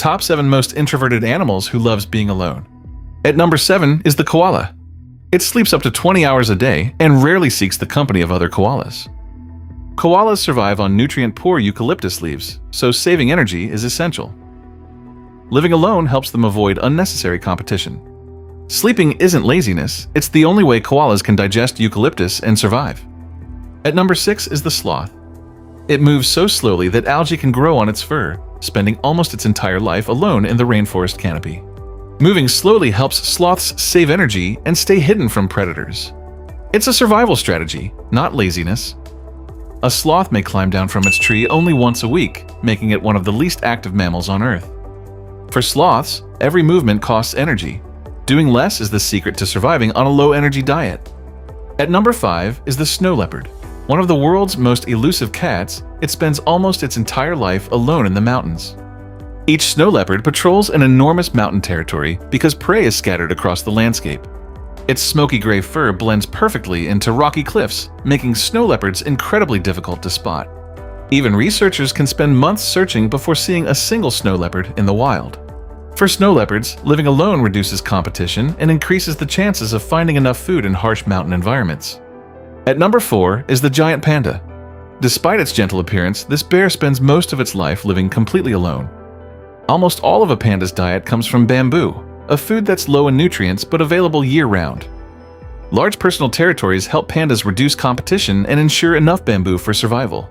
top 7 most introverted animals who loves being alone. At number 7 is the koala. It sleeps up to 20 hours a day and rarely seeks the company of other koalas. Koalas survive on nutrient-poor eucalyptus leaves, so saving energy is essential. Living alone helps them avoid unnecessary competition. Sleeping isn't laziness, it's the only way koalas can digest eucalyptus and survive. At number 6 is the sloth. It moves so slowly that algae can grow on its fur, spending almost its entire life alone in the rainforest canopy. Moving slowly helps sloths save energy and stay hidden from predators. It's a survival strategy, not laziness. A sloth may climb down from its tree only once a week, making it one of the least active mammals on Earth. For sloths, every movement costs energy. Doing less is the secret to surviving on a low-energy diet. At number 5 is the snow leopard. One of the world's most elusive cats, it spends almost its entire life alone in the mountains. Each snow leopard patrols an enormous mountain territory because prey is scattered across the landscape. Its smoky gray fur blends perfectly into rocky cliffs, making snow leopards incredibly difficult to spot. Even researchers can spend months searching before seeing a single snow leopard in the wild. For snow leopards, living alone reduces competition and increases the chances of finding enough food in harsh mountain environments. At number 4 is the giant panda. Despite its gentle appearance, this bear spends most of its life living completely alone. Almost all of a panda's diet comes from bamboo, a food that's low in nutrients but available year-round. Large personal territories help pandas reduce competition and ensure enough bamboo for survival.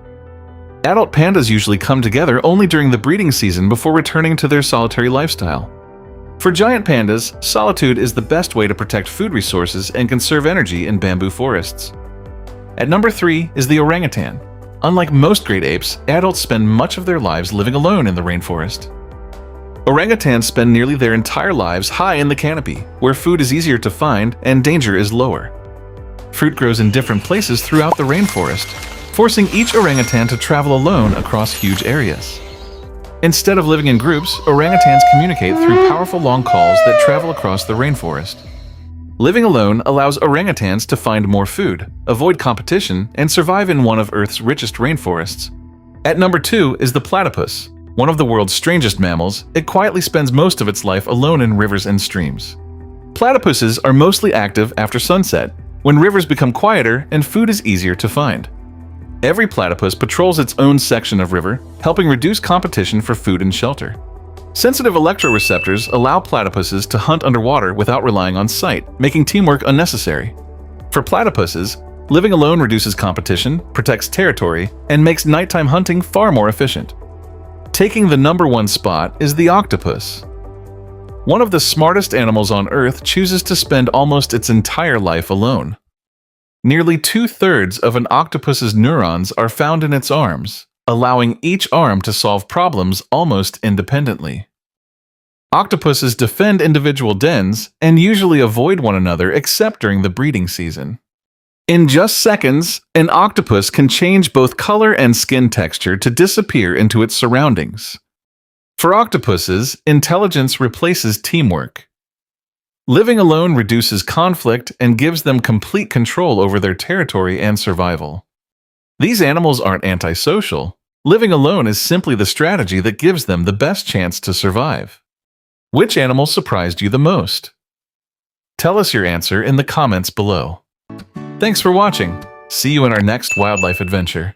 Adult pandas usually come together only during the breeding season before returning to their solitary lifestyle. For giant pandas, solitude is the best way to protect food resources and conserve energy in bamboo forests. At number 3 is the orangutan. Unlike most great apes, adults spend much of their lives living alone in the rainforest. Orangutans spend nearly their entire lives high in the canopy, where food is easier to find and danger is lower. Fruit grows in different places throughout the rainforest, forcing each orangutan to travel alone across huge areas. Instead of living in groups, orangutans communicate through powerful long calls that travel across the rainforest. Living alone allows orangutans to find more food, avoid competition, and survive in one of Earth's richest rainforests. At number 2 is the platypus. One of the world's strangest mammals, it quietly spends most of its life alone in rivers and streams. Platypuses are mostly active after sunset, when rivers become quieter and food is easier to find. Every platypus patrols its own section of river, helping reduce competition for food and shelter. Sensitive electroreceptors allow platypuses to hunt underwater without relying on sight, making teamwork unnecessary. For platypuses, living alone reduces competition, protects territory, and makes nighttime hunting far more efficient. Taking the number 1 spot is the octopus. One of the smartest animals on Earth chooses to spend almost its entire life alone. Nearly 2/3 of an octopus's neurons are found in its arms, allowing each arm to solve problems almost independently. Octopuses defend individual dens and usually avoid one another except during the breeding season. In just seconds, an octopus can change both color and skin texture to disappear into its surroundings. For octopuses, intelligence replaces teamwork. Living alone reduces conflict and gives them complete control over their territory and survival. These animals aren't antisocial. Living alone is simply the strategy that gives them the best chance to survive. Which animal surprised you the most? Tell us your answer in the comments below. Thanks for watching. See you in our next wildlife adventure.